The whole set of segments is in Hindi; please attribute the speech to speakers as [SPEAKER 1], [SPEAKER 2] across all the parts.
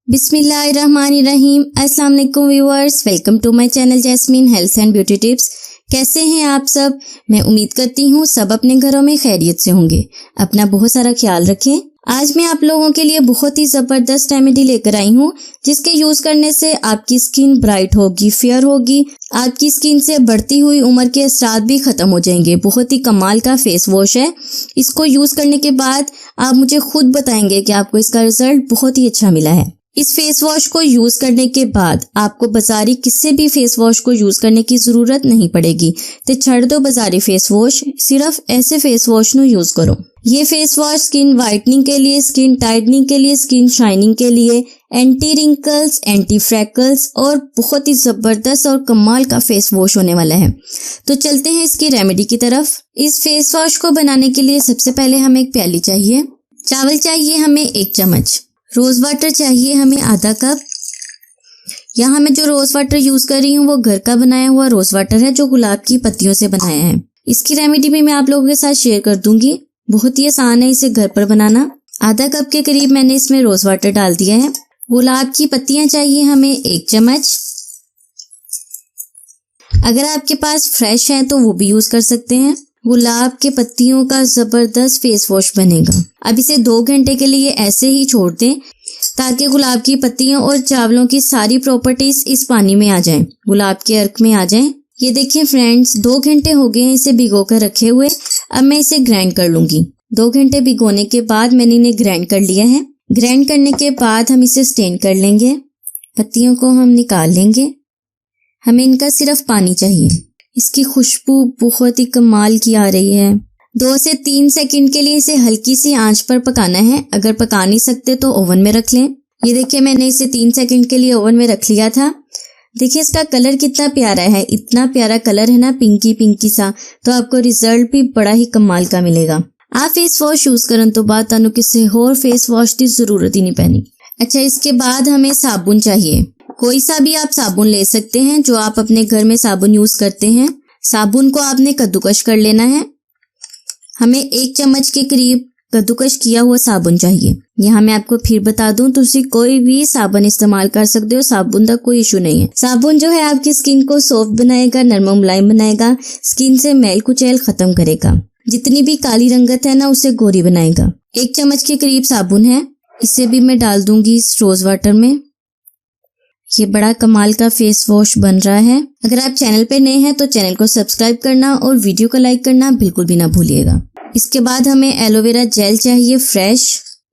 [SPEAKER 1] बिस्मिल्लाहिर्रहमानिर्रहीम। अस्सलाम वालेकुम viewers, welcome to my channel Jasmine health and beauty tips. कैसे हैं आप सब? मैं उम्मीद करती हूँ सब अपने घरों में खैरियत से होंगे। अपना बहुत सारा ख्याल रखें। आज मैं आप लोगों के लिए बहुत ही ज़बरदस्त रेमेडी लेकर आई हूँ जिसके यूज़ करने से आपकी स्किन ब्राइट होगी, फेयर होगी। आपकी स्किन से बढ़ती हुई उम्र के असरात भी ख़त्म हो जाएंगे। बहुत ही कमाल का फेस वॉश है। इसको यूज़ करने के बाद आप मुझे खुद बताएंगे कि आपको इसका रिजल्ट बहुत ही अच्छा मिला है। इस फेस वॉश को यूज करने के बाद आपको बाजारी किसी भी फेस वॉश को यूज करने की जरूरत नहीं पड़ेगी। तो छड़ दो बाजारी फेस वॉश, सिर्फ ऐसे फेस वॉश नु यूज करो। ये फेस वॉश स्किन वाइटनिंग के लिए, स्किन टाइटनिंग के लिए, स्किन शाइनिंग के लिए, एंटी रिंकल्स, एंटी फ्रैकल्स और बहुत ही जबरदस्त और कमाल का फेस वॉश होने वाला है। तो चलते हैं इसकी रेमेडी की तरफ। इस फेस वॉश को बनाने के लिए सबसे पहले हमें एक प्याली चाहिए, चावल चाहिए हमें 1 चम्मच, रोज वाटर चाहिए हमें आधा कप। यहाँ मैं जो रोज वाटर यूज कर रही हूँ वो घर का बनाया हुआ रोज वाटर है जो गुलाब की पत्तियों से बनाया है। इसकी रेमेडी भी मैं आप लोगों के साथ शेयर कर दूंगी। बहुत ही आसान है इसे घर पर बनाना। आधा कप के करीब मैंने इसमें रोज वाटर डाल दिया है। गुलाब की पत्तियां चाहिए हमें 1 चम्मच। अगर आपके पास फ्रेश है तो वो भी यूज कर सकते हैं। गुलाब के पत्तियों का जबरदस्त फेस वॉश बनेगा। अब इसे 2 घंटे के लिए ऐसे ही छोड़ दें ताकि गुलाब की पत्तियों और चावलों की सारी प्रॉपर्टीज इस पानी में आ जाएं, गुलाब के अर्क में आ जाएं। ये देखिए फ्रेंड्स, 2 घंटे हो गए हैं इसे भिगो कर रखे हुए। अब मैं इसे ग्राइंड कर लूंगी। 2 घंटे भिगोने के बाद मैंने इन्हें ग्राइंड कर लिया है। ग्राइंड करने के बाद हम इसे स्टेन कर लेंगे। पत्तियों को हम निकाल लेंगे। हमें इनका सिर्फ पानी चाहिए। इसकी खुशबू बहुत ही कमाल की आ रही है। 2 से 3 सेकंड के लिए इसे हल्की सी आंच पर पकाना है। अगर पका नहीं सकते तो ओवन में रख लें। ये देखिए मैंने इसे 3 सेकंड के लिए ओवन में रख लिया था। देखिए इसका कलर कितना प्यारा है, इतना प्यारा कलर है ना, पिंकी पिंकी सा। तो आपको रिजल्ट भी बड़ा ही कमाल का मिलेगा। आप फेस वॉश यूज करन तो बाद तानू किसी होर फेस वॉश की जरूरत ही नहीं पैनी। अच्छा, इसके बाद हमें साबुन चाहिए। कोई सा भी आप साबुन ले सकते हैं जो आप अपने घर में साबुन यूज करते हैं। साबुन को आपने कद्दूकश कर लेना है। हमें 1 चम्मच के करीब कद्दूकश किया हुआ साबुन चाहिए। यहाँ मैं आपको फिर बता दूं, तुसी कोई भी साबुन इस्तेमाल कर सकते हो, साबुन का कोई इशू नहीं है। साबुन जो है आपकी स्किन को सॉफ्ट बनाएगा, नरम मुलायम बनाएगा, स्किन से मैल कुचैल खत्म करेगा, जितनी भी काली रंगत है ना उसे गोरी बनाएगा। 1 चम्मच के करीब साबुन है, इसे भी मैं डाल दूंगी इस रोज वाटर में। ये बड़ा कमाल का फेस वॉश बन रहा है। अगर आप चैनल पे नए हैं तो चैनल को सब्सक्राइब करना और वीडियो को लाइक करना बिल्कुल भी ना भूलिएगा। इसके बाद हमें एलोवेरा जेल चाहिए फ्रेश।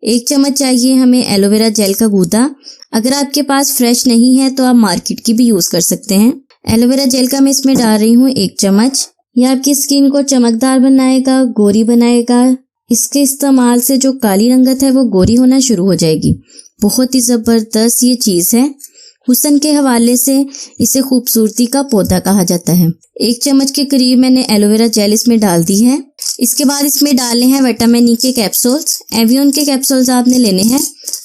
[SPEAKER 1] 1 चम्मच चाहिए हमें एलोवेरा जेल का गूदा। अगर आपके पास फ्रेश नहीं है तो आप मार्केट की भी यूज कर सकते हैं। एलोवेरा जेल का मैं इसमें डाल रही हूँ 1 चम्मच। यह आपकी स्किन को चमकदार बनाएगा, गोरी बनाएगा। इसके इस्तेमाल से जो काली रंगत है वो गोरी होना शुरू हो जाएगी। बहुत ही जबरदस्त ये चीज है। हुस्न के हवाले से इसे खूबसूरती का पौधा कहा जाता है। 1 चम्मच के करीब मैंने एलोवेरा जेल इसमें डाल दी है। इसके बाद इसमें डालने हैं विटामिन ई के कैप्सूल्स। एवियन के कैप्सूल्स आपने लेने हैं।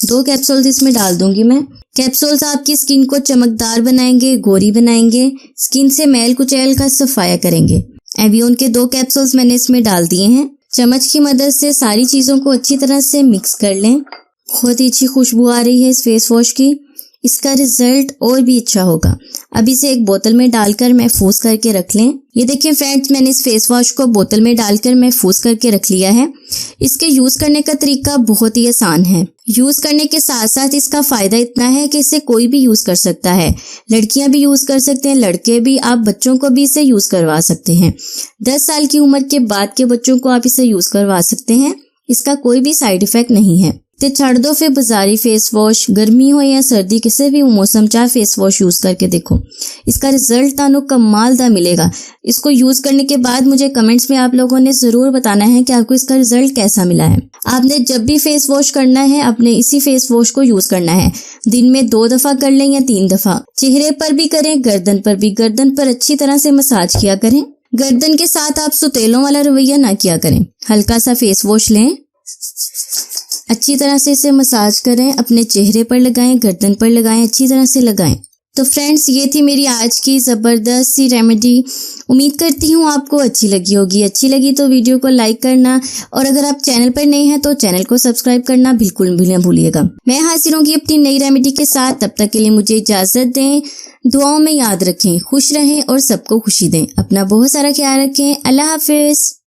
[SPEAKER 1] 2 कैप्सूल्स इसमें डाल दूंगी मैं। कैप्सूल्स आपकी स्किन को चमकदार बनाएंगे, गोरी बनाएंगे, स्किन से मैल कुचैल का सफाया करेंगे। एवियन के 2 कैप्सूल्स मैंने इसमें डाल दिए हैं। चम्मच की मदद से सारी चीजों को अच्छी तरह से मिक्स कर लें। बहुत ही अच्छी खुशबू आ रही है इस फेस वॉश की। इसका रिजल्ट और भी अच्छा होगा। अब इसे एक बोतल में डालकर महफूज करके रख लें। ये देखिए फ्रेंड्स, मैंने इस फेस वॉश को बोतल में डालकर महफूज करके रख लिया है। इसके यूज करने का तरीका बहुत ही आसान है। यूज करने के साथ साथ इसका फायदा इतना है कि इसे कोई भी यूज कर सकता है। लड़कियां भी यूज कर सकते हैं, लड़के भी, आप बच्चों को भी इसे यूज करवा सकते हैं। 10 साल की उम्र के बाद के बच्चों को आप इसे यूज करवा सकते हैं। इसका कोई भी साइड इफेक्ट नहीं है। ते छड़ दो फिर बाजारी फेस वॉश। गर्मी हो या सर्दी, किसी भी मौसम चाहे फेस वॉश यूज करके देखो, इसका रिजल्ट तानो कमाल दा मिलेगा। इसको यूज करने के बाद मुझे कमेंट्स में आप लोगों ने जरूर बताना है कि आपको इसका रिजल्ट कैसा मिला है। आपने जब भी फेस वॉश करना है अपने इसी फेस वॉश को यूज करना है। दिन में 2 दफा कर लें या 3 दफा। चेहरे पर भी करें, गर्दन पर भी। गर्दन पर अच्छी तरह से मसाज किया करें। गर्दन के साथ आप सुतेलों वाला रवैया ना किया करें। हल्का सा फेस वॉश लें, अच्छी तरह से इसे मसाज करें, अपने चेहरे पर लगाएं, गर्दन पर लगाएं, अच्छी तरह से लगाएं तो फ्रेंड्स, ये थी मेरी आज की ज़बरदस्त सी रेमेडी। उम्मीद करती हूँ आपको अच्छी लगी होगी। अच्छी लगी तो वीडियो को लाइक करना, और अगर आप चैनल पर नए हैं तो चैनल को सब्सक्राइब करना बिल्कुल भी ना भूलिएगा। मैं हाजिर होंगी अपनी नई रेमेडी के साथ। तब तक के लिए मुझे इजाज़त दें। दुआओं में याद रखें, खुश रहें और सबको खुशी दें। अपना बहुत सारा ख्याल रखें। अल्लाह हाफिज़।